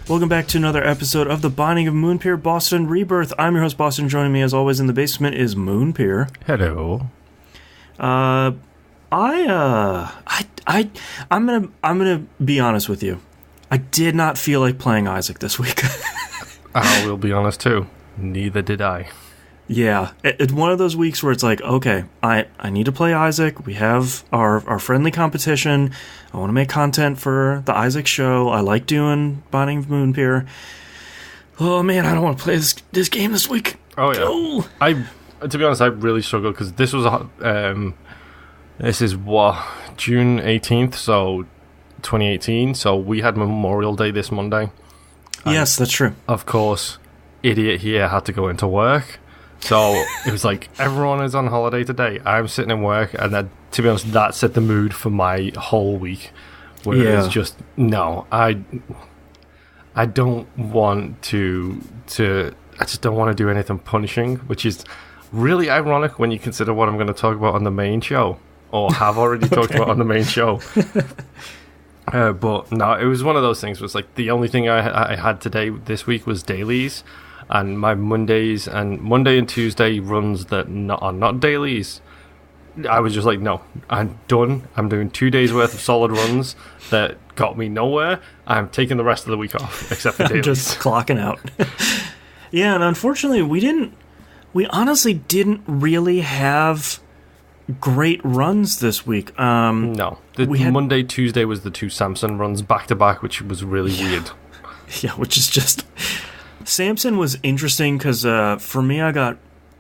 Welcome back to another episode of The Binding of Moonpir, Boston Rebirth. I'm your host, Boston. Joining me, as always, in the basement is Moonpir. Hello. I'm gonna be honest with you. I did not feel like playing Isaac this week. I will be honest too. Neither did I. Yeah, it's one of those weeks where it's like, okay, I need to play Isaac. We have our friendly competition. I want to make content for the Isaac show. I like doing Binding of Moonpir. Oh man, I don't want to play this game this week. Oh yeah. To be honest, I really struggled because this was this is June 18th, so 2018. So we had Memorial Day this Monday. Yes, that's true. Of course, idiot here had to go into work. So it was like, everyone is on holiday today. I'm sitting in work, and that, to be honest, that set the mood for my whole week. Where it was just, no, I don't want to I just don't want to do anything punishing, which is really ironic when you consider what I'm going to talk about on the main show, or have already talked about on the main show. But no, it was one of those things. It was like the only thing I had today this week was dailies. And my Monday and Tuesday runs that are not dailies. I was just like, no, I'm done. I'm doing 2 days worth of solid runs that got me nowhere. I'm taking the rest of the week off, except for dailies. Just clocking out. Yeah, and unfortunately, we honestly didn't really have great runs this week. No, Monday, Tuesday was the two Samson runs back to back, which was really weird. Yeah, which is just... Samson was interesting because for me, I got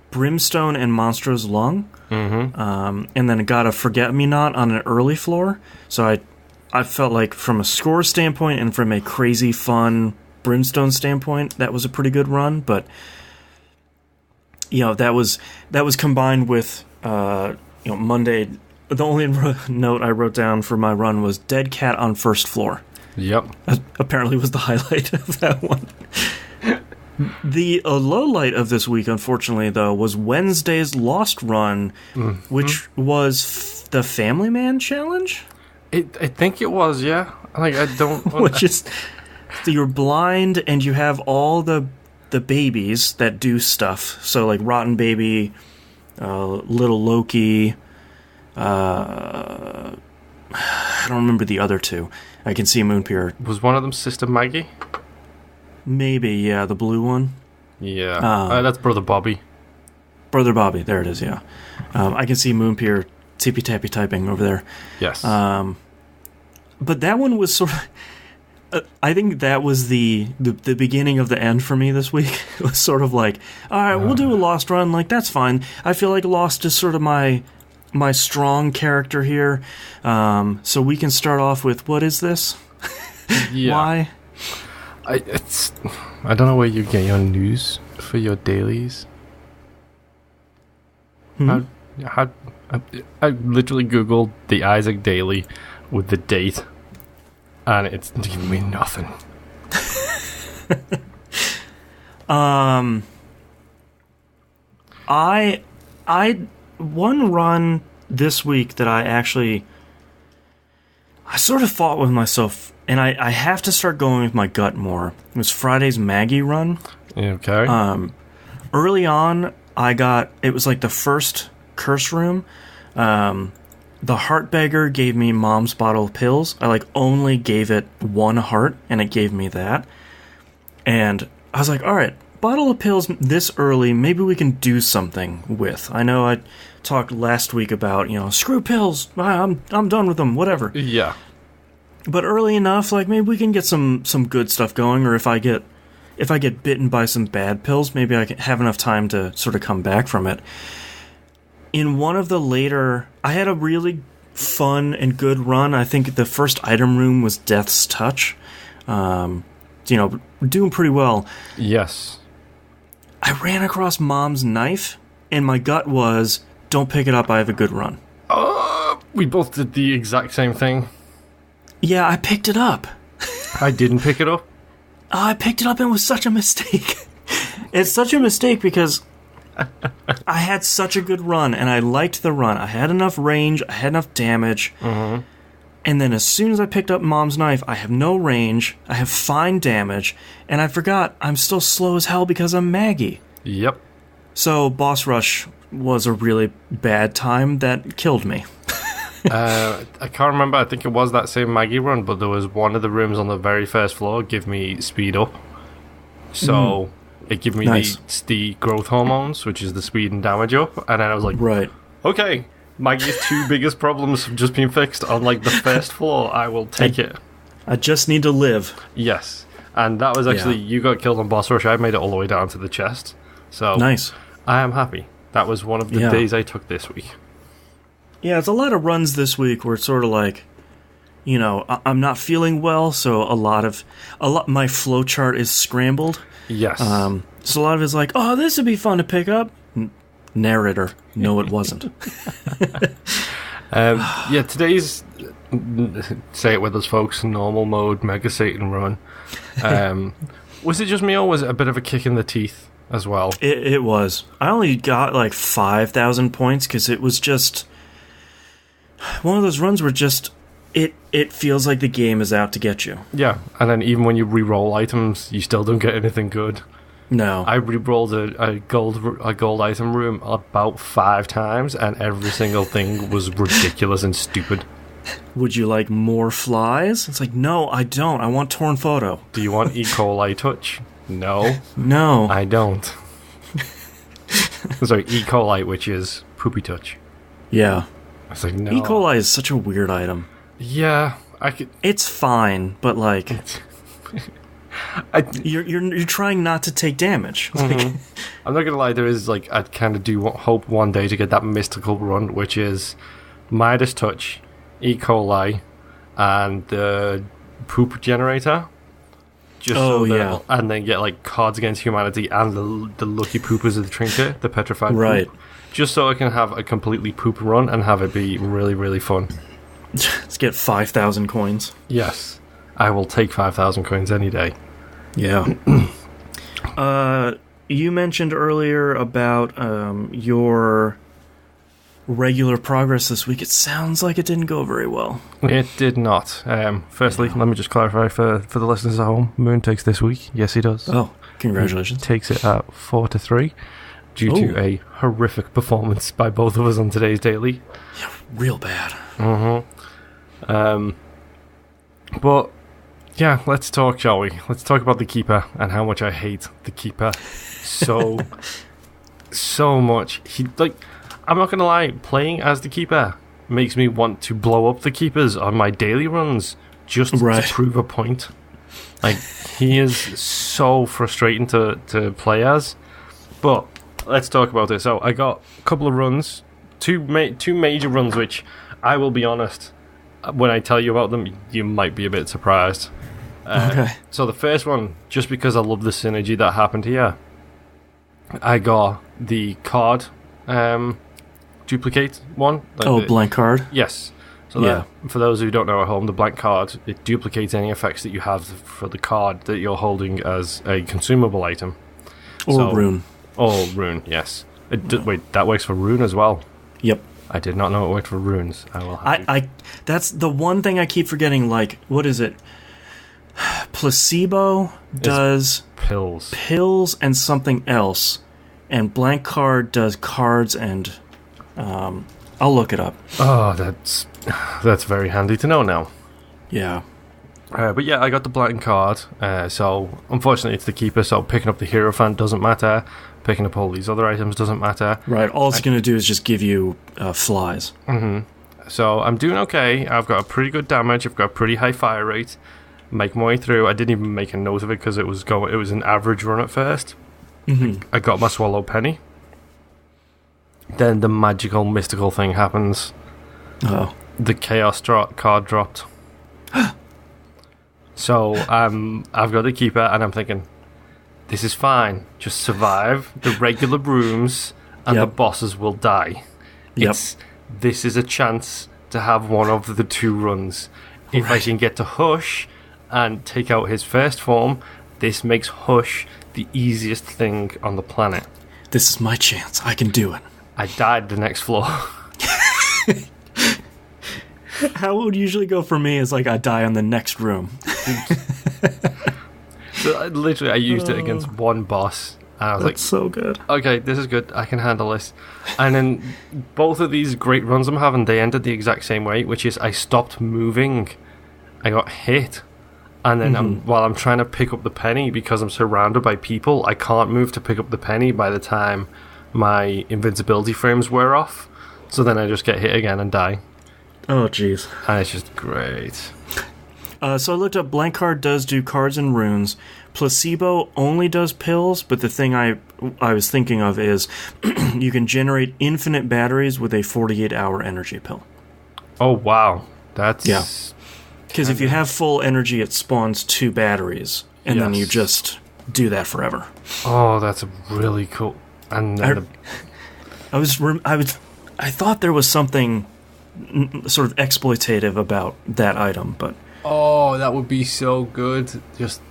Brimstone and Monstro's Lung, and then got a Forget-Me-Not on an early floor. So I felt like from a score standpoint and from a crazy fun Brimstone standpoint, that was a pretty good run. But that was combined with Monday. The only note I wrote down for my run was Dead Cat on First Floor. Yep, apparently was the highlight of that one. The low light of this week, unfortunately, though, was Wednesday's Lost Run, which was the Family Man Challenge? I think it was, yeah. Like, I don't... Which is... So you're blind, and you have all the babies that do stuff. So, like, Rotten Baby, Little Loki... I don't remember the other two. I can see Moonpir. Was one of them Sister Maggie? Maybe, yeah, the blue one. Yeah, that's Brother Bobby. Brother Bobby, there it is, yeah. I can see Moonpir tippy tappy typing over there. Yes. But that one was sort of... I think that was the beginning of the end for me this week. It was sort of like, all right, we'll do a Lost run, like, that's fine. I feel like Lost is sort of my strong character here. So we can start off with, what is this? Yeah. Why? I don't know where you get your news for your dailies. I literally googled the Isaac daily with the date, and it's giving me nothing. I one run this week that I sort of fought with myself. And I have to start going with my gut more. It was Friday's Maggie run. Okay. Early on, it was like the first curse room. The Heartbeggar gave me Mom's bottle of pills. I only gave it one heart, and it gave me that. And I was like, all right, bottle of pills this early, maybe we can do something with. I know I talked last week about, screw pills, I'm done with them, whatever. Yeah. But early enough, maybe we can get some good stuff going, or if I get bitten by some bad pills, maybe I can have enough time to sort of come back from it. In one of the later... I had a really fun and good run. I think the first item room was Death's Touch. Doing pretty well. Yes. I ran across Mom's knife, and my gut was, don't pick it up, I have a good run. We both did the exact same thing. Yeah, I picked it up. I didn't pick it up. I picked it up and it was such a mistake. It's such a mistake because I had such a good run and I liked the run. I had enough range, I had enough damage, And then as soon as I picked up Mom's knife, I have no range, I have fine damage, and I forgot I'm still slow as hell because I'm Maggie. Yep. So boss rush was a really bad time that killed me. I can't remember. I think it was that same Maggie run, but there was one of the rooms on the very first floor give me speed up. So it gave me the growth hormones, which is the speed and damage up. And then I was like, right. Okay, Maggie's two biggest problems have just been fixed on like the first floor. I will take it. I just need to live. Yes. And that was actually, you got killed on boss rush. I made it all the way down to the chest. So nice. I am happy. That was one of the days I took this week. Yeah, it's a lot of runs this week where it's sort of like, I'm not feeling well, so my flow chart is scrambled. Yes. So a lot of it's like, oh, this would be fun to pick up. Narrator, no, it wasn't. Today's, say it with us, folks, normal mode, Mega Satan run. Was it just me, or was it a bit of a kick in the teeth as well? It was. I only got like 5,000 points because it was just one of those runs where just it feels like the game is out to get you. Yeah, and then even when you re-roll items, you still don't get anything good. No. I re-rolled a gold item room about 5 times, and every single thing was ridiculous and stupid. Would you like more flies? It's like, no, I don't. I want torn photo. Do you want E. coli touch? No. No. I don't. Sorry, E. coli, which is poopy touch. Yeah. I was like, no. E. coli is such a weird item. Yeah, I could. It's fine, but like, you're trying not to take damage. Mm-hmm. I'm not gonna lie. There is like, I kind of do hope one day to get that mystical run, which is Midas touch, E. coli, and the poop generator. Just and then get like Cards Against Humanity and the lucky poopers of the trinket, the petrified poop. Just so I can have a completely poop run and have it be really, really fun. Let's get 5,000 coins. Yes. I will take 5,000 coins any day. Yeah. You mentioned earlier about your regular progress this week. It sounds like it didn't go very well. It did not. Firstly, let me just clarify for the listeners at home. Moon takes this week. Yes, he does. Oh, congratulations. He takes it at 4-3 due to a horrific performance by both of us on today's daily. Yeah, real bad. Mm-hmm. But yeah, let's talk, shall we? Let's talk about the Keeper and how much I hate the Keeper so much. I'm not gonna lie, playing as the Keeper makes me want to blow up the Keepers on my daily runs just to prove a point. Like, he is so frustrating to play as. But let's talk about it. So I got a couple of runs, two major runs, which I will be honest, when I tell you about them, you might be a bit surprised. Okay. So the first one, just because I love the synergy that happened here, I got the card duplicate one. Like blank card? Yes. So for those who don't know at home, the blank card, it duplicates any effects that you have for the card that you're holding as a consumable item. Or rune. Or rune, yes. Wait, that works for rune as well? Yep. I did not know it worked for runes. That's the one thing I keep forgetting. Like, what is it? Placebo does pills and something else, and blank card does cards and I'll look it up. Oh, that's very handy to know now. Yeah. But yeah, I got the blank card. So unfortunately, it's the Keeper. So picking up the Hierophant doesn't matter. Picking up all these other items doesn't matter. Right, all it's going to do is just give you flies. Mm-hmm. So I'm doing okay. I've got a pretty good damage. I've got a pretty high fire rate. Make my way through. I didn't even make a note of it because it was an average run at first. Mm-hmm. I got my Swallow Penny. Then the magical, mystical thing happens. Oh. The Chaos card dropped. So I've got the Keeper, and I'm thinking, this is fine. Just survive the regular rooms, and the bosses will die. This is a chance to have one of the two runs. If I can get to Hush and take out his first form, this makes Hush the easiest thing on the planet. This is my chance. I can do it. I died the next floor. How it would usually go for me is like I die in the next room. So I used it against one boss, and I was like, so good. Okay, this is good. I can handle this. And then both of these great runs I'm having, they ended the exact same way, which is I stopped moving. I got hit. And then while I'm trying to pick up the penny, because I'm surrounded by people, I can't move to pick up the penny by the time my invincibility frames wear off. So then I just get hit again and die. Oh, jeez. And it's just great. So I looked up, blank card does do cards and runes. Placebo only does pills, but the thing I was thinking of is you can generate infinite batteries with a 48-hour energy pill. Oh, wow. That's... Yeah. Because if you have full energy, it spawns 2 batteries, and then you just do that forever. Oh, that's really cool. And then I thought there was something sort of exploitative about that item, but... Oh, that would be so good. Just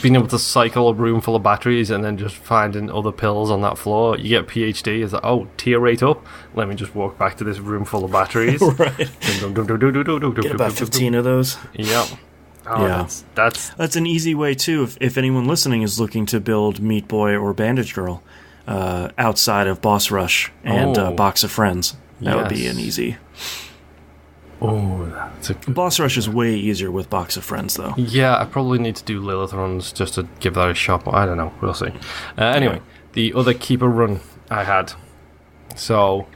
being able to cycle a room full of batteries and then just finding other pills on that floor. You get PhD. It's like, oh, tier rate up. Let me just walk back to this room full of batteries. Right. Get about 15 of those. Yep. Oh, yeah. That's an easy way, too, if anyone listening is looking to build Meat Boy or Bandage Girl outside of Boss Rush and Box of Friends. That would be an easy... Oh, that's a good Boss Rush is way easier with Box of Friends, though. Yeah, I probably need to do Lilith runs just to give that a shot. I don't know. We'll see. Anyway, the other Keeper run I had. So,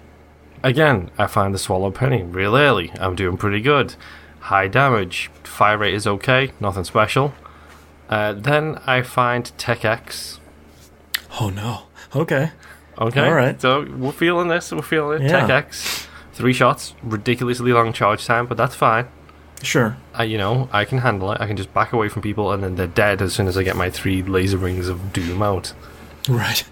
again, I find the Swallow Penny real early. I'm doing pretty good. High damage. Fire rate is okay. Nothing special. Then I find Tech X. Oh, no. Okay. All right. So, we're feeling this. We're feeling it. Yeah. Tech X. 3 shots, ridiculously long charge time, but that's fine. Sure. I can handle it. I can just back away from people, and then they're dead as soon as I get my 3 laser rings of doom out. Right.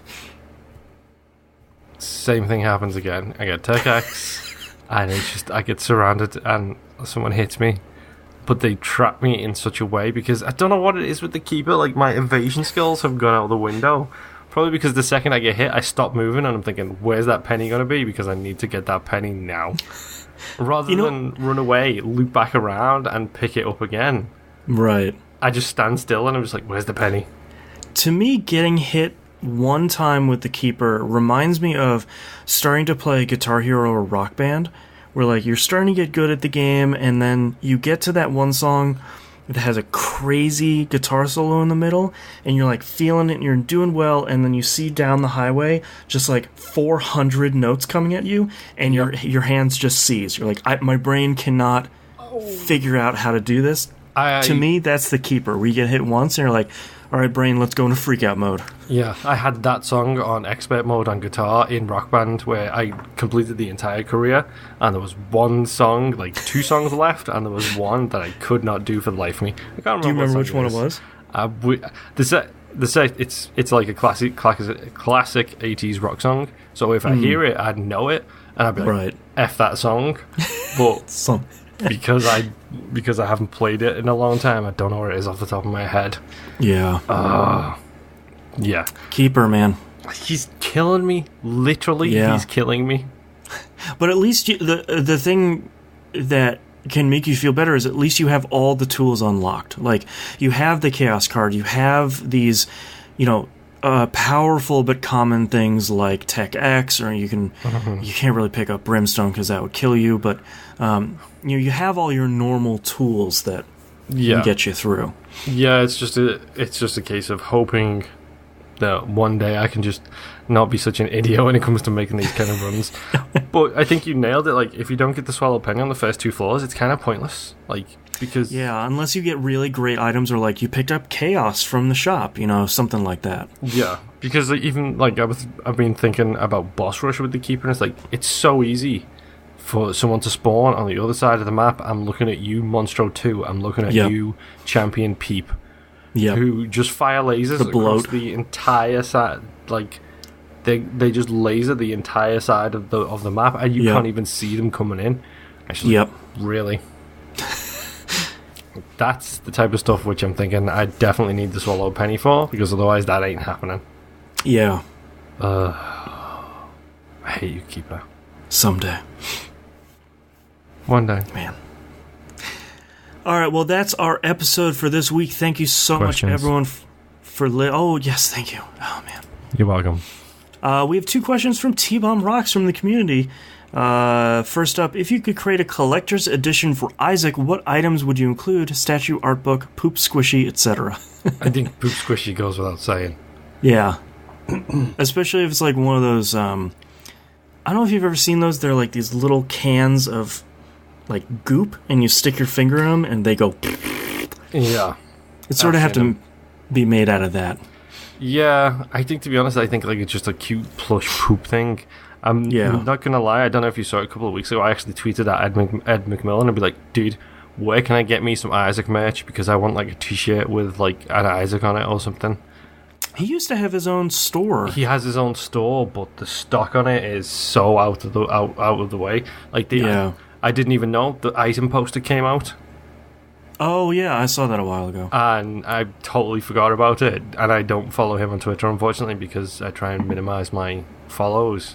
Same thing happens again. I get Tech X, and it's just I get surrounded, and someone hits me, but they trap me in such a way because I don't know what it is with the Keeper. Like my evasion skills have gone out the window. Probably because the second I get hit, I stop moving, and I'm thinking, where's that penny going to be? Because I need to get that penny now. Rather than run away, loop back around, and pick it up again. Right. I just stand still, and I'm just like, where's the penny? To me, getting hit one time with the Keeper reminds me of starting to play Guitar Hero or Rock Band, where like you're starting to get good at the game, and then you get to that one song that has a crazy guitar solo in the middle, and you're like feeling it and you're doing well, and then you see down the highway just like 400 notes coming at you, and your hands just seize. You're like, my brain cannot figure out how to do this. To me, that's the Keeper, where you get hit once and you're like, all right, brain, let's go into freak out mode. Yeah, I had that song on expert mode on guitar in Rock Band where I completed the entire career, and there was one song, like 2 songs left, and there was one that I could not do for the life of me. I can't remember. Do you remember which one it was? It's like a classic 80s rock song. So if I hear it, I'd know it, and I'd be like, right. F that song. But because I haven't played it in a long time, I don't know where it is off the top of my head. Yeah. Yeah. Keeper, man. He's killing me. Literally, he's killing me. But at least the thing that can make you feel better is at least you have all the tools unlocked. Like, you have the Chaos card, you have these, powerful but common things like Tech X, or you can't really pick up Brimstone because that would kill you, but you have all your normal tools that can get you through. Yeah, it's just a case of hoping that one day I can just not be such an idiot when it comes to making these kind of runs. But I think you nailed it. Like, if you don't get the Swallow Penny on the first 2 floors, it's kind of pointless. Like, because unless you get really great items, or like you picked up Chaos from the shop, something like that. Yeah, because even like I've been thinking about Boss Rush with the Keeper, and it's like it's so easy for someone to spawn on the other side of the map. I'm looking at you, Monstro 2. I'm looking at you, Champion Peep. Who just fire lasers across the entire side. Like, they just laser the entire side of the map, and you can't even see them coming in. Actually, really. That's the type of stuff which I'm thinking I definitely need the Swallow Penny for, because otherwise that ain't happening. Yeah. I hate you, Keeper. Someday. One day. Man. All right, well, that's our episode for this week. Thank you so much, everyone, for... oh, yes, thank you. Oh, man. You're welcome. We have 2 questions from T-Bomb Rocks from the community. First up, if you could create a collector's edition for Isaac, what items would you include? Statue, art book, poop squishy, etc. I think poop squishy goes without saying. Yeah. Especially if it's like one of those... I don't know if you've ever seen those. They're like these little cans of like goop, and you stick your finger in them, and they go... Yeah. It sort of have to be made out of that. Yeah, I think, to be honest, I think like it's just a cute plush poop thing. I'm not going to lie, I don't know if you saw it a couple of weeks ago, I actually tweeted at Ed McMillan and be like, dude, where can I get me some Isaac merch? Because I want like a t-shirt with like an Isaac on it or something. He used to have his own store. He has his own store, but the stock on it is so out of the way. Like I didn't even know the item poster came out. Oh yeah, I saw that a while ago. And I totally forgot about it. And I don't follow him on Twitter, unfortunately, because I try and minimize my follows.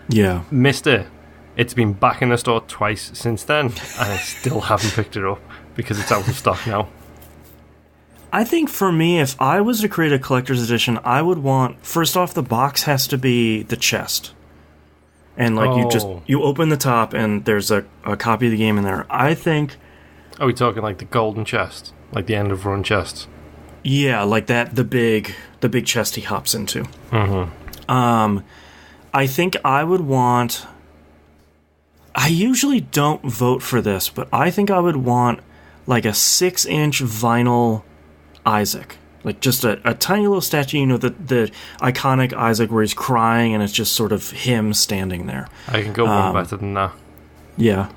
Yeah. Missed it. It's been back in the store twice since then, and I still haven't picked it up because it's out of stock now. I think for me, if I was to create a collector's edition, I would want... First off, the box has to be the chest. And like you open the top and there's a copy of the game in there. I think... Are we talking like the golden chest? Like the end of run chest? Yeah, like that, the big chest he hops into. Mm-hmm. I think I would want... I usually don't vote for this, but I think I would want like a 6-inch vinyl Isaac. Like just a tiny little statue, you know, the iconic Isaac where he's crying and it's just sort of him standing there. I can go one better than that. Yeah.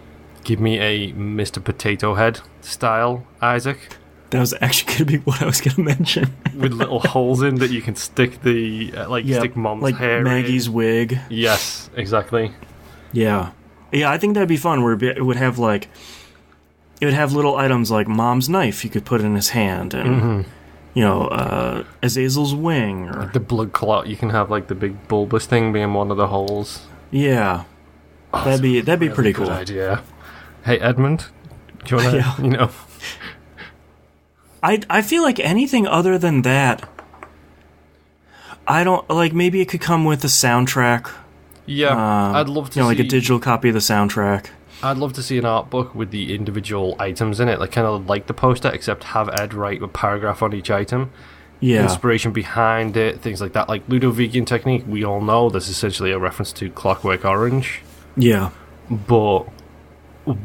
Give me a Mr. Potato Head style Isaac. That was actually going to be what I was going to mention. With little holes in that you can stick the, stick Mom's like hair Maggie's in. wig. Yes, exactly. Yeah. Yeah, I think that'd be fun where it would have like... It would have little items like Mom's knife you could put in his hand and, you know, Azazel's wing. Or like the blood clot, you can have like the big bulbous thing being one of the holes. Yeah. Oh, that'd be really pretty good cool. Idea. Hey, Edmund, do you want to, you know... I feel like anything other than that, I don't... Like, maybe it could come with a soundtrack. Yeah, I'd love to see... like a digital copy of the soundtrack. I'd love to see an art book with the individual items in it, like kind of like the poster, except have Ed write a paragraph on each item. Yeah. Inspiration behind it, things like that. Like Ludovican technique, we all know this is essentially a reference to Clockwork Orange. Yeah. But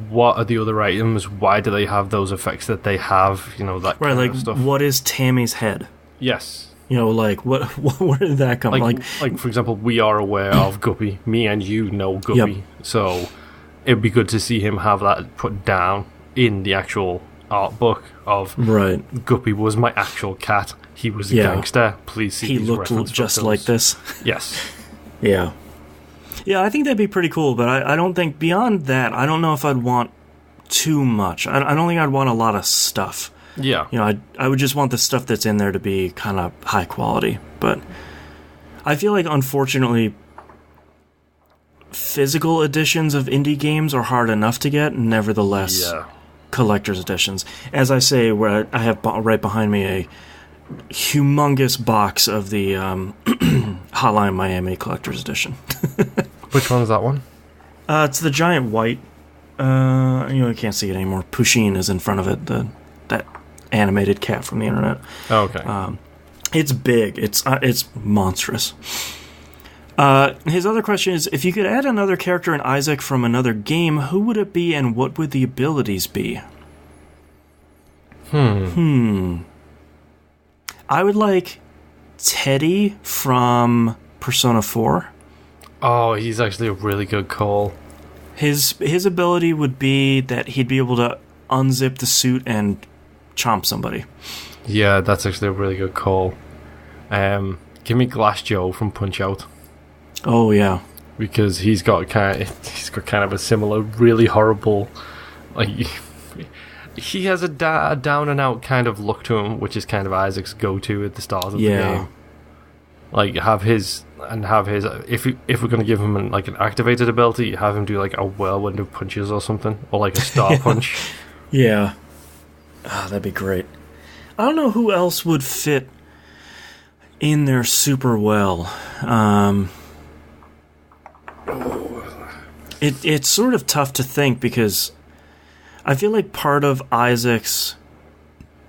what are the other items? Why do they have those effects that they have? You know, that kind of stuff. What is Tammy's head? Yes. You know, like, where did that come from? Like, for example, we are aware of Guppy. Me and you know Guppy. Yep. So it'd be good to see him have that put down in the actual art book of... Right. Guppy was my actual cat. He was a gangster. Please see he looked just like this. Yes. Yeah. Yeah, I think that'd be pretty cool, but I don't think... Beyond that, I don't know if I'd want too much. I don't think I'd want a lot of stuff. Yeah. You know, I would just want the stuff that's in there to be kind of high quality. But I feel like, unfortunately, physical editions of indie games are hard enough to get. Nevertheless, collector's editions. As I say, where I have right behind me a humongous box of the Hotline Miami collector's edition. Which one is that one? It's the giant white. You can't see it anymore. Pusheen is in front of it. That animated cat from the internet. Oh, okay. It's big. It's monstrous. His other question is, if you could add another character in Isaac from another game, who would it be and what would the abilities be? I would like Teddy from Persona 4. Oh, he's actually a really good call. His ability would be that he'd be able to unzip the suit and chomp somebody. Yeah, that's actually a really good call. Give me Glass Joe from Punch-Out. Oh yeah, because he's got kind of a similar, really horrible, like he has a down and out kind of look to him, which is kind of Isaac's go-to at the start of the game. Like have his. If we're going to give him like an activated ability, have him do like a whirlwind of punches or something, or like a star punch. Yeah. That'd be great. I don't know who else would fit in there super well. It's sort of tough to think because I feel like part of Isaac's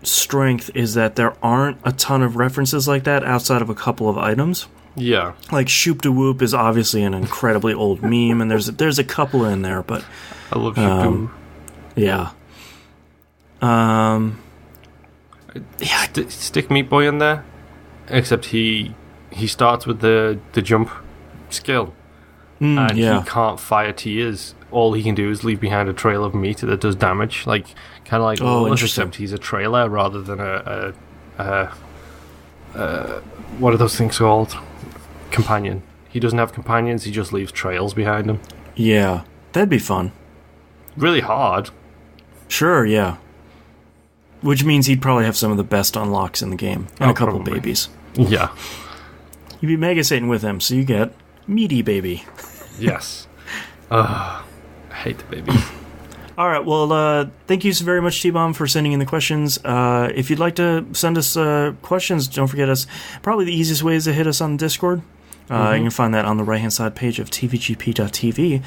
strength is that there aren't a ton of references like that outside of a couple of items. Yeah. Like Shoop de Whoop is obviously an incredibly old meme, and there's a couple in there, but I love Shoop de Whoop. Yeah. Stick Meat Boy in there, except he starts with the jump skill, and he can't fire tears. All he can do is leave behind a trail of meat that does damage, like kind of like except he's a trailer rather than a what are those things called? Companion. He doesn't have companions. He just leaves trails behind him. Yeah, that'd be fun. Really hard. Sure, yeah. Which means he'd probably have some of the best unlocks in the game. And a couple babies. Yeah. You'd be Mega Satan with him, so you get Meaty Baby. Yes. I hate the babies. Alright, well, thank you so very much, T-Bomb, for sending in the questions. If you'd like to send us questions, don't forget us. Probably the easiest way is to hit us on Discord. You can find that on the right-hand side page of tvgp.tv.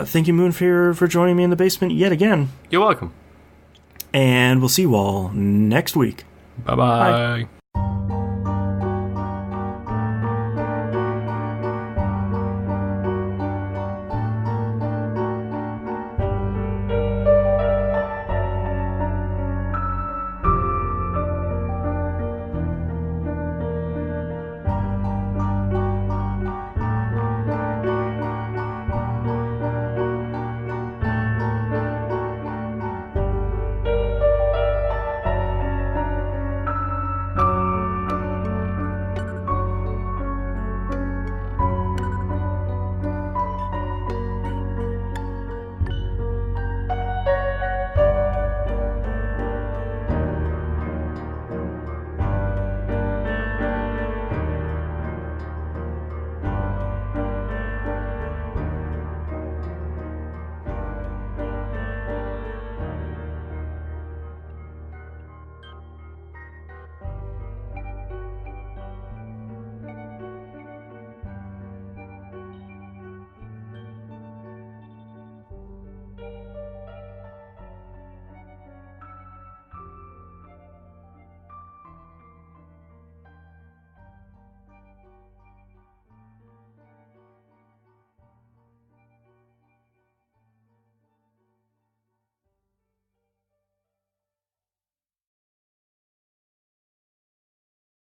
Thank you, Moonpir, for joining me in the basement yet again. You're welcome. And we'll see you all next week. Bye-bye. Bye.